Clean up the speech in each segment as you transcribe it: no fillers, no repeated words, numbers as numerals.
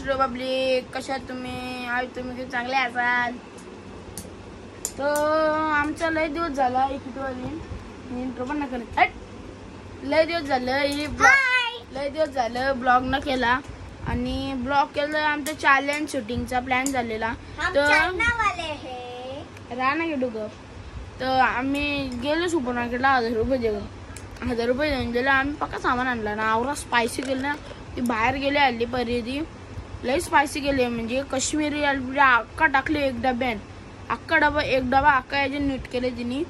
नमस्कार पब्लिक, कशा तुम्ही? आज तुम्ही चांगले असाल. तर आमचा लय दिवस झाला इंट्रो पण नाही करत. लय दिवस झालं ब्लॉग न केला. आणि ब्लॉग केलं आमचं चॅलेंज शूटिंगचा प्लॅन झालेला. तर राहणार गेलो ग. तर आम्ही गेलो सुपर मार्केटला 1000 रुपये देऊन गेलो. आम्ही पक्का सामान आणला ना. आवरा स्पायसी केलं ना. ती बाहेर गेले हल्ली पर्यंत लय स्पायसी केले. म्हणजे काश्मीरी अक्का टाकले एक डब्यात. एक डबा अक्का याचे नीट केले तिने.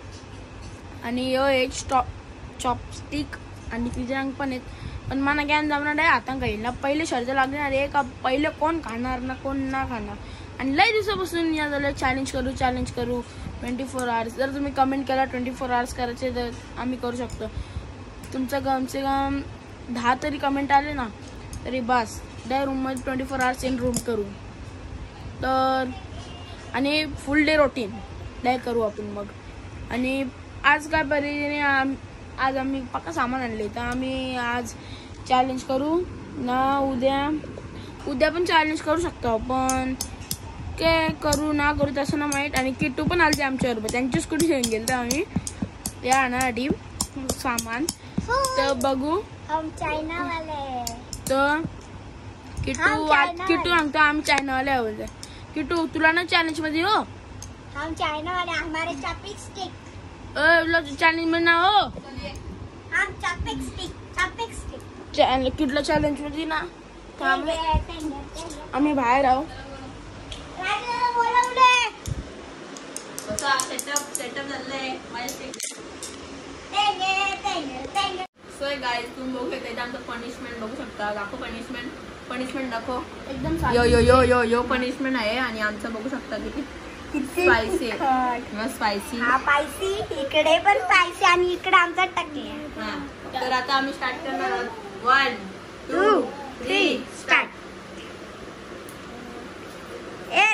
आणि एक चॉपस्टिक आणि तिचे रंग पण आहेत. पण मला ज्ञान जमणार नाही आता काही ना. पहिले शर्त लागणार आहे का पहिले कोण खाणार ना कोण ना खाणार. आणि लय दिवसापासून या झालं चॅलेंज करू 24 आवर्स. जर तुम्ही कमेंट केला 24 आवर्स करायचे तर आम्ही करू शकतो. तुमचं कमसे कम 10 तरी कमेंट आले ना तरी बस. त्या रूममध्ये 24 आवर्स इन रूम करू. तर आणि फुल डे रुटीन डे करू आपण मग. आणि आज काय परीने आज आम्ही पक्का सामान आणले. तर आम्ही आज चॅलेंज करू ना. उद्या पण चॅलेंज करू शकतो आपण. काय करू ना करू तसं ना माहीत. आणि किट्टू पण आलते आमच्याबरोबर. त्यांची स्कूटी घेऊन गेलो तर आम्ही या आणण्यासाठी सामान. तर बघू. तर किट्टू सांगतो आम्ही चायनावाले आवडते. किट्टू तुला ना चॅलेंज मध्ये हो. हम चाइना वाले हमारे चॉपिक स्टिक. चॅलेंज मध्ये ना हो. हम चॉपिक स्टिक. किटला चॅलेंज मध्ये ना. आम्ही बाहेर आहो. सोय गाइस तुम्ही बघू शकता आमचं पनिशमेंट बघू शकता. दाखव पनिशमेंट दाखव. एकदम यो पनिशमेंट आहे. आणि आमचं बघू शकता किती स्पायसी आहे. स्पायसी इकडे पण स्पायसी आणि इकडे आमचा टक्के. तर आता आम्ही स्टार्ट करणार आहोत. 1 2 3 स्टार्ट.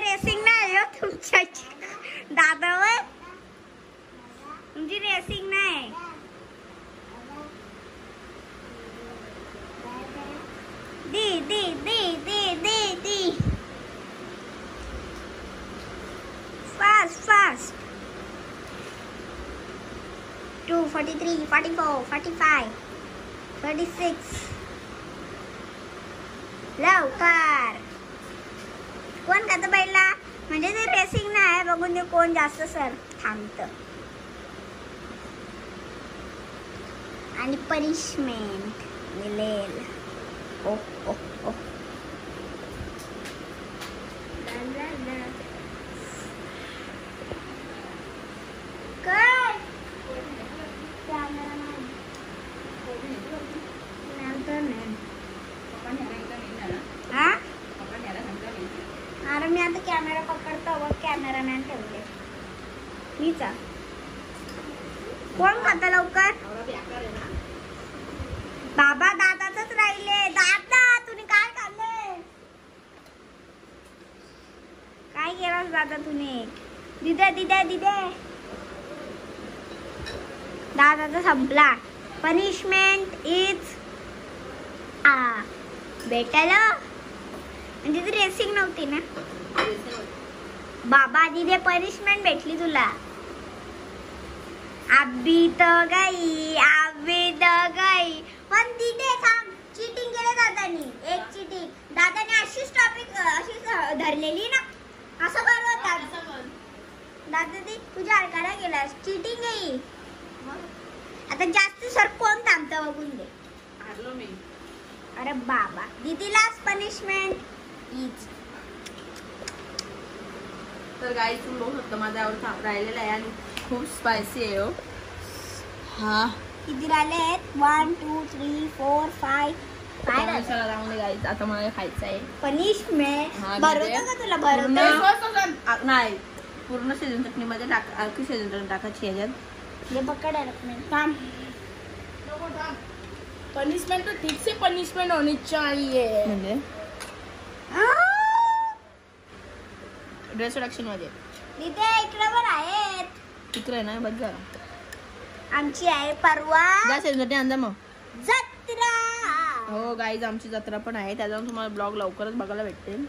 रेसिंग नाही तुमच्या दादावर. तुमची रेसिंग नाही. दी फास्ट 2 43 44 45 36 लवकर. कोण खातं पहिला म्हणजे ते रेसिंग नाही बघून ते कोण जास्त सर थांबत. आणि पनिशमेंट मिळेल. ओ अरे मी आता कॅमेरा पकडतो. व कॅमेरामॅन ठेवले मीचा. कोण खातं लवकर? बाबा दादाच राहिले. दादा तुम्ही काय खाल्ले? काय केलं दादा तुम्ही? दिदे दादाचा संपला. पनिशमेंट इज भेटायला. म्हणजे ती रेसिंग नव्हती ना. बाबा दिदे पनिशमेंट भेटली तुला. आबी तर गई. पण दिदे थांब. चीटिंग केलं दादानी. एक चीटिंग दादाने अशीच टॉपिक अशीच धरलेली ना. असं बरोबर दादा ती तुझ्या अडकायला गेलास. चीटिंग आहे. आता जास्त सर कोण थांबतं बघून दे. अरे बाबा दीदीलाच पनिशमेंट इज. तर गाईस तुम्ही बघू शकता माझा आवडता राहिलेला आहे. आणि खूप स्पायसी आहे हो. हा किती राहिले आहेत? 1 2 3 4 5 गाईस. आता मला खायचं आहे पनिशमेंट. भरवतो का तुला? भरवतो नाही. पूर्ण शेजन चटणी मध्ये अर्धी शेजन चटणी टाकायची याच्यात. ये पकड़ काम. पनिशमेंट तो ठीक से पनिशमेंट होनी चाहिए. म्हणजे ड्रेस रिडक्शन मध्ये तिथे इकडे पण आहेत. तिकडे नाही बघ जरा. आमची आहे परवा जा शेजन चटणी आणजा मग. जत्रा. हो गाईज आमची जत्रा पण आहे, त्याच्यावर तुम्हाला ब्लॉग लवकरच बघायला भेटतील.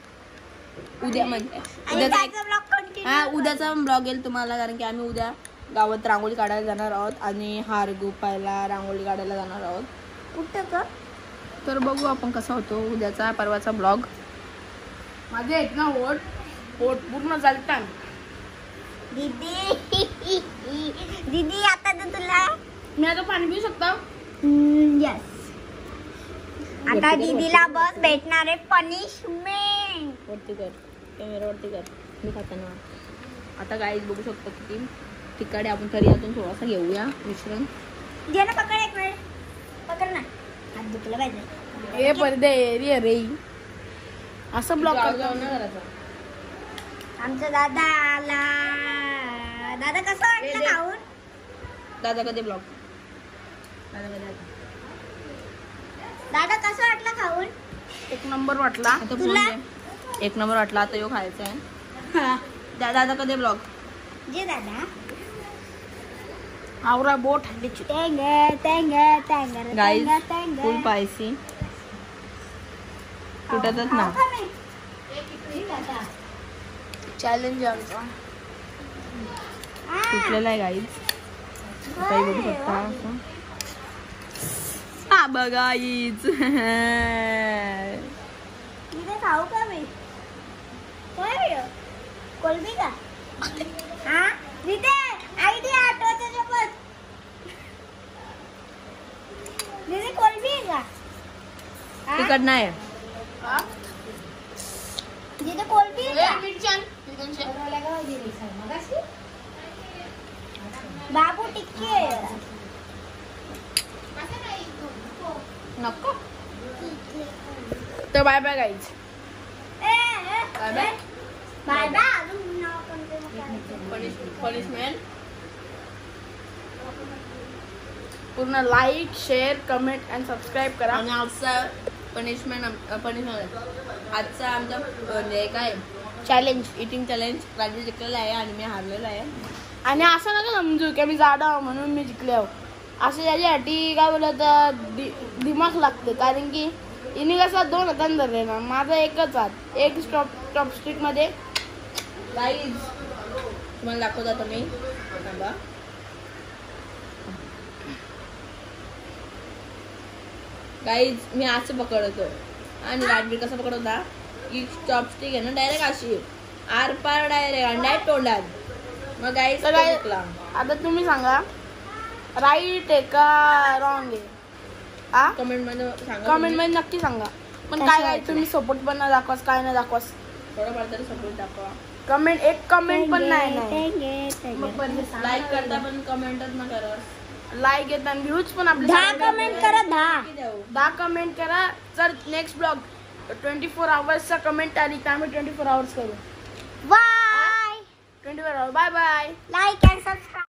उद्या म्हणजे उद्याचा ब्लॉग येईल तुम्हाला, कारण की आम्ही उद्या गावात रांगोळी काढायला जाणार आहोत आणि हार गुपायला रांगोळी काढायला जाणार आहोत. कुठं का? तर बघू आपण कसा होतो उद्याचा परवाचा ब्लॉग. माझे आहेत ना पोट पूर्ण चालतात. दीदी दीदी आता तर तुला मी आता पाणी पिऊ शकता. यस. आता दीदीला बस भेटणार आहे पनिशमेंट. वरती कर, कॅमेरा वरती कर. मी खाताना आता गाईज बघू शकतो किती तिकडे आपण तरी यातून थोडासा घेऊया मिश्रण. दे ना, पकड एक वेळ, पकड ना. हात दुखलं पाहिजे. ए पडदे रे असं ब्लॉक करतो. आमचा दादा आला. दादा कसं वाटलं खाऊन? दादा कधी ब्लॉग दादा कसं वाटलं खाऊन? एक नंबर वाटला. आता तुला? एक नंबर वाटला. आता यो खायचा आहे. दादा कधी ब्लॉग जे दादा आवरा बोट हल्लीची गाईज फुल पायसी कुठतच ना. चॅलेंज आमचा तुटलेला आहे गाईज. काही बघू शकता असं. हा बघा गाईज. खाऊ का मी? कोलबी का? हा दीदी आई दी आठवते सोबत. दीदी कोलबी आहे का? तिकड नाही दीदी कोलबी आहे का? बाबू टिक्की नको. तर bye bye guys. Bye bye. Bye bye. Punishment पूर्ण like share comment and subscribe करा. आणि आजचा पनिशमेंट आजचा आमचा काय चॅलेंज इटिंग चॅलेंज राजू जिंकलेला आहे आणि मी हारलेला आहे. आणि असं नका समजू की मी जाडा म्हणून मी जिंकले आहो. असं त्याच्यासाठी काय बोलत दिमाग लागतं, कारण की इनी कसा 2 हातांनी धरले ना, माझा एकच हात एक टॉपस्टिक मध्ये. गाईज तुम्हाला दाखवत आता मी. गाईज मी असं पकडतो आणि राजवीर कसं पकडवता की चॉपस्टिक आहे ना डायरेक्ट अशी आर पार डायरेक्ट आणि डायरेक्ट तोंडात. मग गाईज आता तुम्ही सांगा राईट आहे का रॉंग आहे. हा कमेंट मध्ये सांगा. कमेंट मध्ये नक्की सांगा. पण काय काय तुम्ही सपोर्ट पण नाही दाखवास, काय नाही दाखवास. थोडंफार तरी सपोर्ट दाखवा. कमेंट एक कमेंट पण नाही. लाईक करता पण कमेंटच ना करा. लाईक येतात व्ह्यूज पण आपले 10 कमेंट करा. 10 कमेंट करा. जर नेक्स्ट ब्लॉग 24 आवर्सचा कमेंट आली तर आम्ही 24 आवर्स करू. Bye. 24 hours. Bye bye. Like and subscribe.